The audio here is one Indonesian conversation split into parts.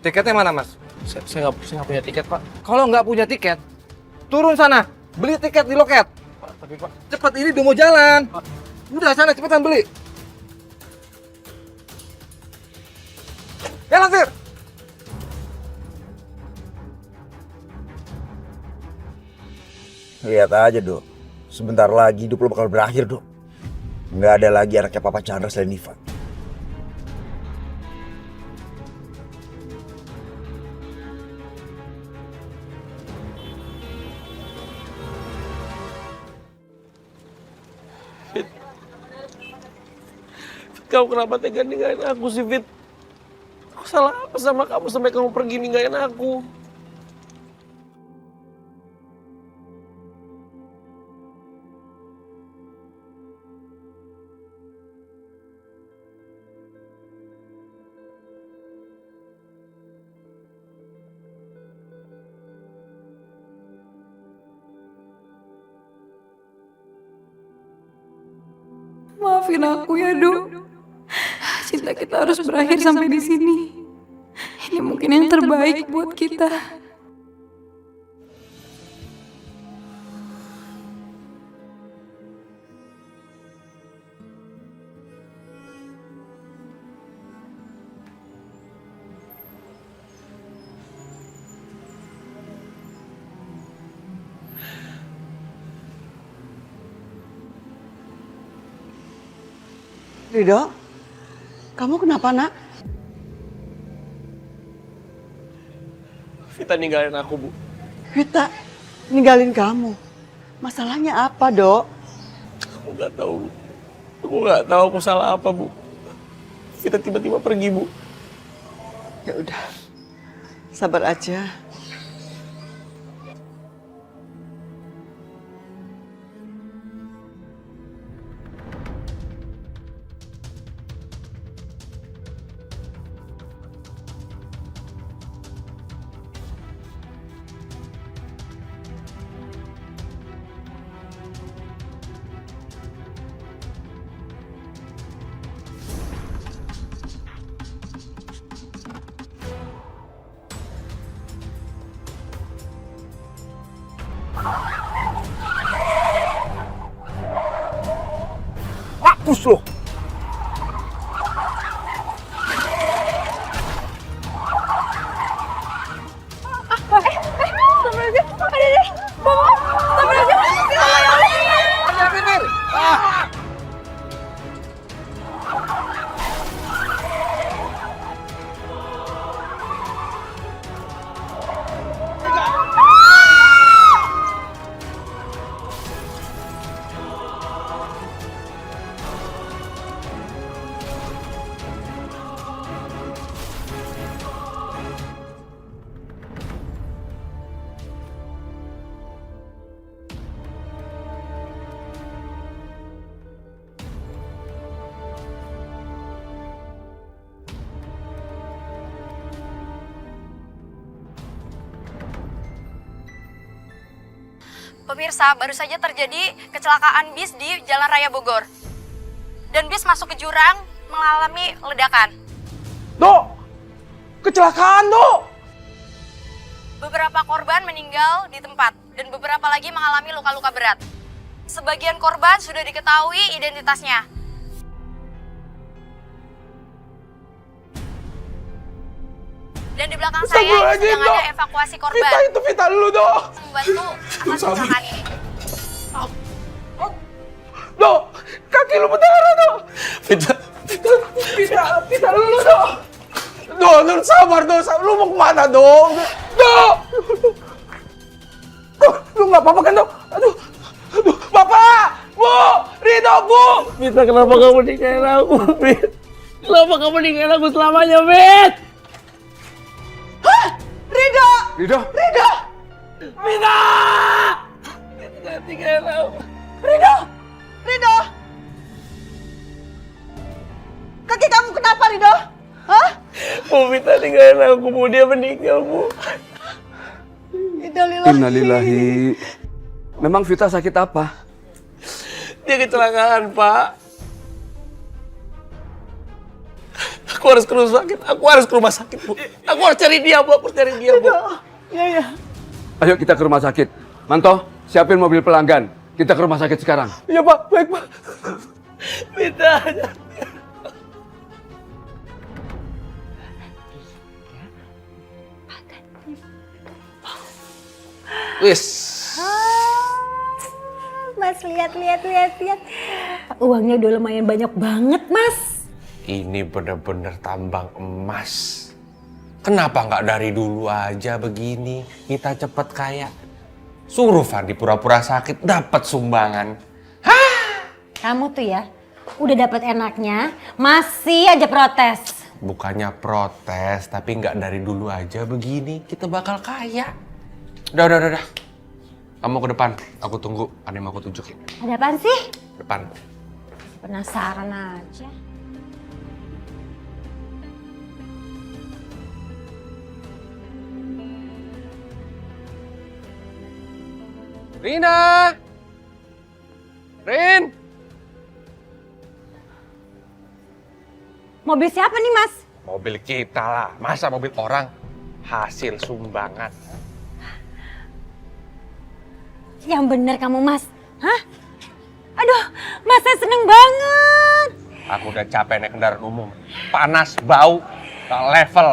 Tiketnya mana, Mas? Saya nggak punya tiket, Pak. Kalau nggak punya tiket, turun sana, beli tiket di loket. Tapi Pak, Cepat, ini udah mau jalan. Udah sana, cepetan beli. Ya, langsir. Lihat aja, Dok. Sebentar lagi hidup lo bakal berakhir, Dok. Nggak ada lagi anaknya Papa Chandra selain Ivan. kamu kenapa tega ninggalin aku sih, Fit? Aku salah apa sama kamu sampai kamu pergi ninggalin aku? Maafin aku ya, Dok. Cinta kita harus berakhir sampai di sini. Ini mungkin yang terbaik buat kita. Ridho, kamu kenapa, Nak? Vita ninggalin aku, Bu. Vita ninggalin kamu. Masalahnya apa, Dok? Aku nggak tahu, Bu. Aku nggak tahu aku salah apa, Bu. Vita tiba-tiba pergi, Bu. Ya udah, sabar aja. Mampus lo! Pemirsa, baru saja terjadi kecelakaan bis di Jalan Raya Bogor. Dan bis masuk ke jurang mengalami ledakan. Dok! Kecelakaan, Dok! Beberapa korban meninggal di tempat dan beberapa lagi mengalami luka-luka berat. Sebagian korban sudah diketahui identitasnya. Dan di belakang saya sedang ada evakuasi korban. Vita itu Vita lu, Dok! Membantu atas kecelakaan ini. Dok! Kaki lu berdarah, Dok! Vita lu, Dok! Dok, lu sabar, Dok! Lu mau kemana, Dok? Dok! Dok, lu nggak apa-apa kan, Dok? Aduh, Bapak! Bu! Ridho, Bu! Vita, kenapa kamu ninggalin aku, Fit? Kenapa kamu ninggalin aku selamanya, Fit? Ridho! Ridho, Ridho! Vita! Vita, tinggalin aku. Ridho! Ridho! Kaki kamu kenapa, Ridho? Hah? Bu, Vita tinggalin aku, Bu. Dia meninggal, Bu. innalillahi. Memang Vita sakit apa? Dia kecelakaan, Pak. Aku harus ke rumah sakit. Aku harus ke rumah sakit, Bu. Aku harus cari dia, Bu. Aku harus cari dia, Bu. Ya. Ayo kita ke rumah sakit. Manto, siapin mobil pelanggan. Kita ke rumah sakit sekarang. Iya, Pak. Baik, Pak. Minta aja. Wis. Mas, lihat. Uangnya udah lumayan banyak banget, Mas. Ini bener-bener tambang emas. Kenapa nggak dari dulu aja begini? Kita cepet kaya. Suruh Fandi pura-pura sakit, dapat sumbangan. Kamu tuh ya, udah dapat enaknya, masih aja protes. Bukannya protes, tapi nggak dari dulu aja begini. Kita bakal kaya. Udah. Kamu ke depan, aku tunggu. Ada yang mau aku tunjukin. Ada apaan sih? Depan. Penasaran aja. Rina! Rin! Mobil siapa nih, Mas? Mobil kita lah, masa mobil orang? Hasil sumbangan. Yang bener kamu, Mas. Hah? Aduh, Mas, saya seneng banget. Aku udah capek naik kendaraan umum. Panas, bau, gak level.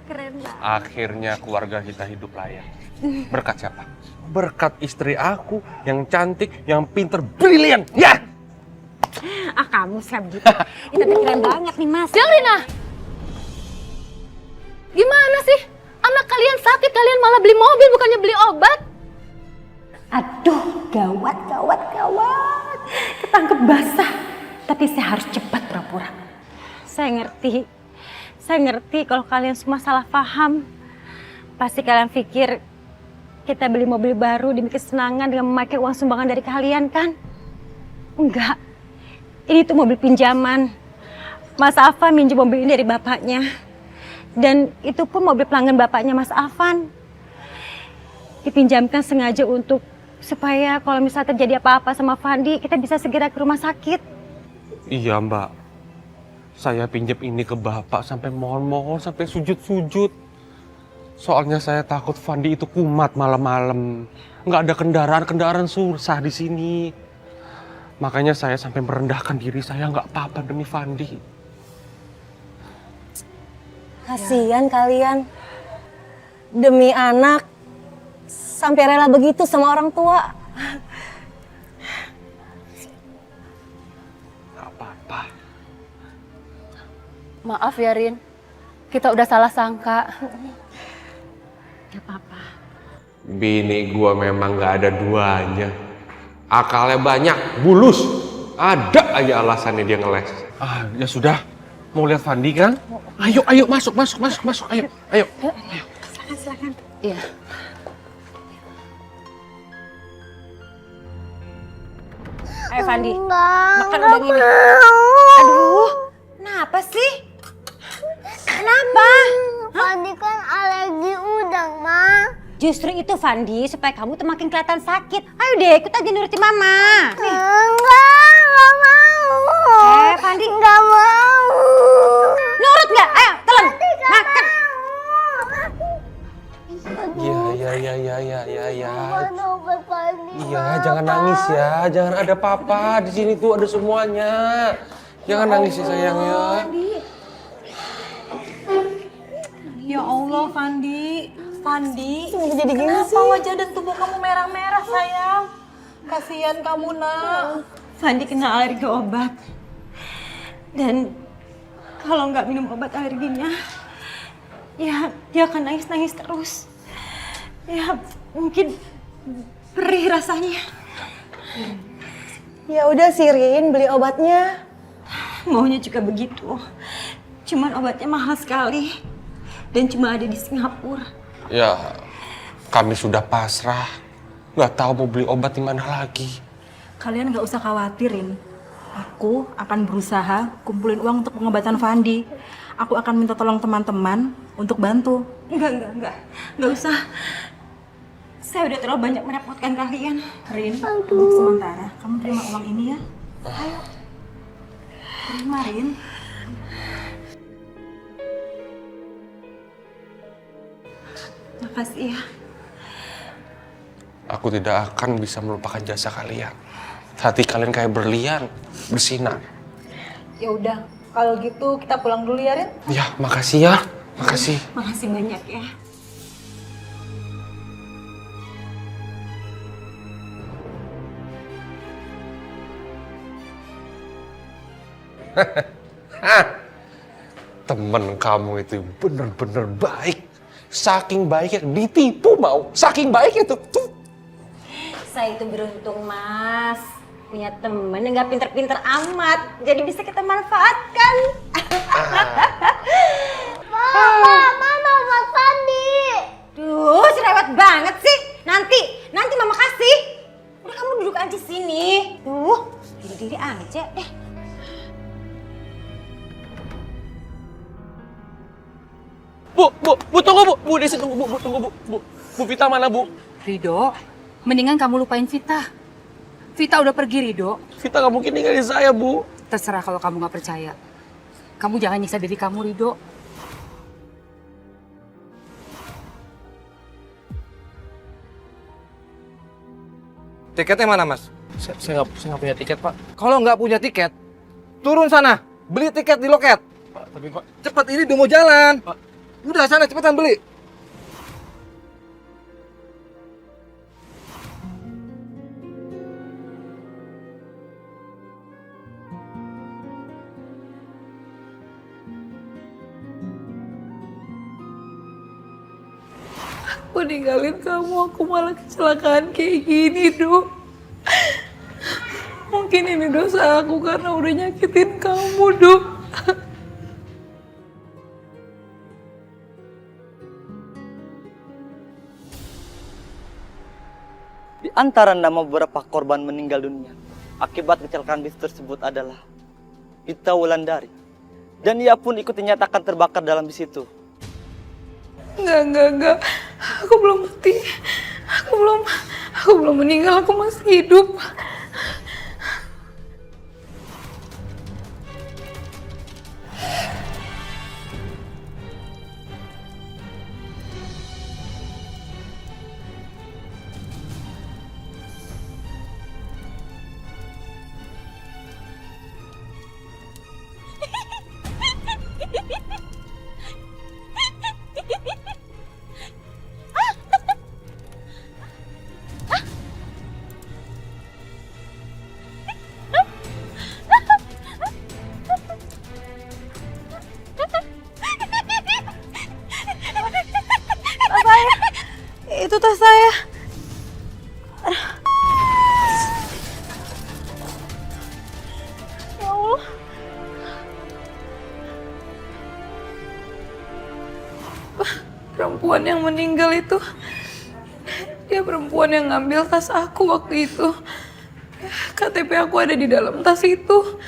Keren banget. Akhirnya keluarga kita hidup layak. Berkat siapa? Berkat istri aku yang cantik, yang pinter, brilian. Ya! Ah, kamu gitu. Itu keren banget nih, Mas. Rina! Gimana sih? Anak kalian sakit, kalian malah beli mobil bukannya beli obat? Aduh, gawat. Ketangkep basah. Tapi saya harus cepat pura-pura. Saya ngerti kalau kalian semua salah paham. Pasti kalian pikir kita beli mobil baru demi kesenangan dengan memakai uang sumbangan dari kalian, kan? Enggak. Ini tuh mobil pinjaman. Mas Afan minjem mobil ini dari bapaknya. Dan itu pun mobil pelanggan bapaknya Mas Afan. Dipinjamkan sengaja supaya kalau misalnya terjadi apa-apa sama Fandi, kita bisa segera ke rumah sakit. Iya, Mbak. Saya pinjam ini ke Bapak sampai mohon-mohon, sampai sujud-sujud. Soalnya saya takut Fandi itu kumat malam-malam. Nggak ada kendaraan susah di sini. Makanya saya sampai merendahkan diri saya, nggak apa-apa demi Fandi. Kasihan kalian. Demi anak, sampai rela begitu sama orang tua. Nggak apa-apa. Maaf ya, Rin. Kita udah salah sangka. Gak apa-apa. Bini gua memang nggak ada duanya. Akalnya banyak, bulus. Ada aja alasannya dia ngeles. Ah, ya sudah. Mau lihat Fandi kan? Ayo, masuk. Ayo. Silakan. Iya. Ayo Fandi, makan udang ini. Aduh, kenapa sih? Kenapa? Fandi kan alergi udang, Ma. Justru itu Fandi, supaya kamu tuh makin kelihatan sakit. Ayo deh, ikut aja nurutin mama. Nih. Enggak mau. Fandi. Enggak mau. Nurut nggak? Ayo, telan. Makan. Ya. Mana obat Fandi? Iya, jangan nangis ya. Jangan ada papa. Di sini tuh ada semuanya. Jangan nangis ya sayang ya. Ya Allah, Fandi. Jadi gini Kenapa wajah dan tubuh kamu merah-merah, sayang? Kasihan kamu, Nak. Fandi kena alergi obat. Dan kalau nggak minum obat alerginya, ya dia akan nangis-nangis terus. Ya mungkin perih rasanya. Ya udah, Sirin, beli obatnya. Maunya juga begitu. Cuman obatnya mahal sekali. Dan cuma ada di Singapura. Ya, kami sudah pasrah. Nggak tahu mau beli obat di mana lagi. Kalian nggak usah khawatirin. Aku akan berusaha kumpulin uang untuk pengobatan Fandi. Aku akan minta tolong teman-teman untuk bantu. Enggak usah. Saya udah terlalu banyak merepotkan kalian. Rin, untuk sementara kamu terima uang ini ya. Ayo. Terima, Rin. Makasih ya. Aku tidak akan bisa melupakan jasa kalian. Hati kalian kayak berlian, bersinar. Ya udah, kalau gitu kita pulang dulu ya, Rin. Ya, makasih ya. Makasih. Makasih banyak ya. Temen kamu itu bener-bener baik. Saking baiknya ditipu mau. Saking baiknya tuh. Saya itu beruntung, Mas. Punya temen yang gak pinter-pinter amat. Jadi bisa kita manfaatkan. Mama Mas Fandi. Duh, cerewet banget sih. Nanti Mama kasih. Udah kamu duduk aja sini. Tuh, diri-diri aja deh. Bu, tunggu Bu. Bu, Desi tunggu Bu, tunggu Bu. Bu Vita mana Bu? Rido, mendingan kamu lupain Vita. Vita udah pergi, Rido. Vita gak mungkin ninggalin saya Bu. Terserah kalau kamu gak percaya. Kamu jangan nyiksa diri kamu, Rido. Tiketnya mana, Mas? Saya nggak punya tiket Pak. Kalau nggak punya tiket, turun sana. Beli tiket di loket. Pak, tapi Pak. Cepat, ini udah mau jalan. Pak. Udah sana, cepetan beli. Aku ninggalin kamu, aku malah kecelakaan kayak gini, Dok. Mungkin ini dosa aku karena udah nyakitin kamu, Dok. Di antara nama beberapa korban meninggal dunia akibat kecelakaan bis tersebut adalah Vita Wulandari. Dan ia pun ikut dinyatakan terbakar dalam bis itu. Enggak. Aku belum mati. Aku belum meninggal, aku masih hidup. Itu tas saya. Ya Allah. Perempuan yang meninggal itu, dia perempuan yang ngambil tas aku waktu itu. KTP aku ada di dalam tas itu.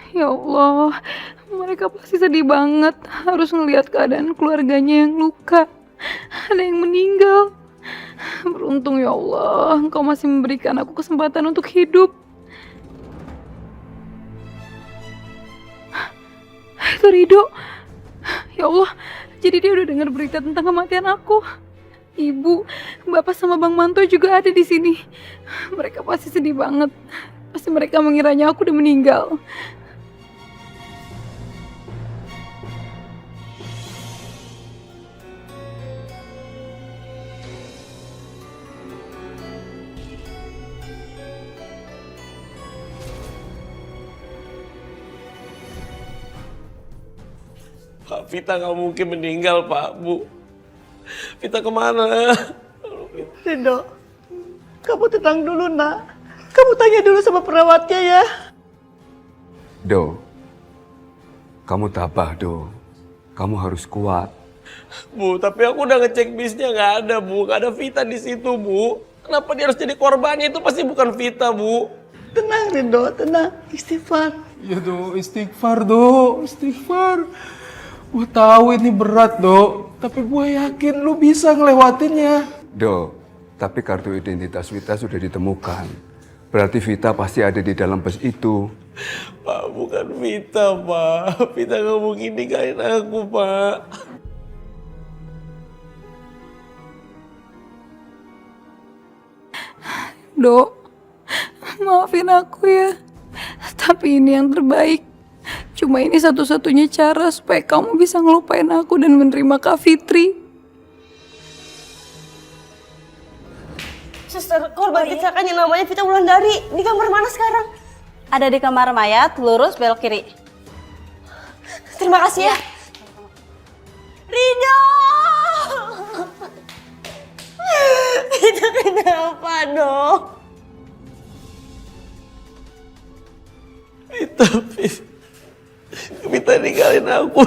Ya Allah, mereka pasti sedih banget harus ngelihat keadaan keluarganya yang luka. Ada yang meninggal. Beruntung ya Allah, Engkau masih memberikan aku kesempatan untuk hidup. Itu Rido. Ya Allah, jadi dia udah dengar berita tentang kematian aku. Ibu, Bapak sama Bang Manto juga ada di sini. Mereka pasti sedih banget. Pasti mereka mengiranya aku udah meninggal. Pak, Vita nggak mungkin meninggal, Pak, Bu. Vita kemana? Rido, kamu tenang dulu, nak. Kamu tanya dulu sama perawatnya ya. Do, kamu tabah, Do. Kamu harus kuat. Bu, tapi aku udah ngecek bisnya nggak ada, Bu. Nggak ada Vita di situ, Bu. Kenapa dia harus jadi korbannya? Itu pasti bukan Vita, Bu. Tenang Rido, tenang. Istighfar. Ya Do, istighfar Do, istighfar. Gue tahu ini berat Do, tapi gue yakin lu bisa ngelewatinnya. Do, tapi kartu identitas Vita sudah ditemukan. Berarti Vita pasti ada di dalam bus itu. Pak, bukan Vita, Pak. Vita nggak mungkin ninggalin aku, Pak. Dok, maafin aku ya. Tapi ini yang terbaik. Cuma ini satu-satunya cara supaya kamu bisa ngelupain aku dan menerima Kak Fitri. Suster, korban kecelakaan yang namanya Vita Wulandari. Di kamar mana sekarang? Ada di kamar mayat, lurus belok kiri. Terima kasih ya. Rido! Itu kenapa dong? Vita ninggalin aku.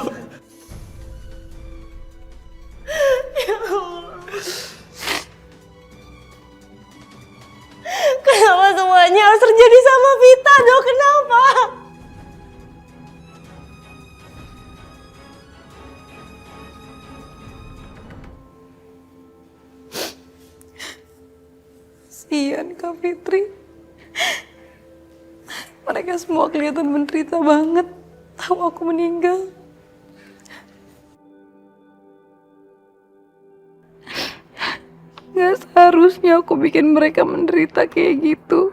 Ya Allah. Kenapa semuanya harus terjadi sama Vita dong? Kenapa? Kasian Kak Fitri. Mereka semua kelihatan menderita banget. Tahu aku meninggal. Gak seharusnya aku bikin mereka menderita kayak gitu.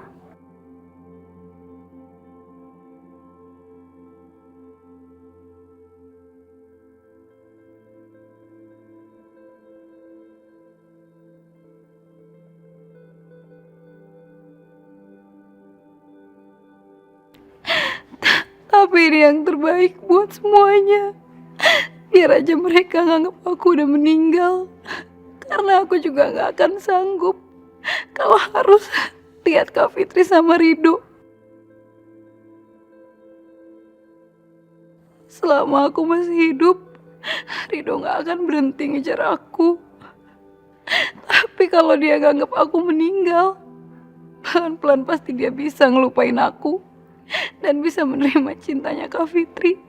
Tapi ini yang terbaik buat semuanya. Biar aja mereka nganggap aku udah meninggal. Karena aku juga gak akan sanggup kalau harus lihat Kak Fitri sama Rido. Selama aku masih hidup, Rido gak akan berhenti ngejar aku. Tapi kalau dia nganggap aku meninggal, pelan-pelan pasti dia bisa ngelupain aku dan bisa menerima cintanya Kak Fitri.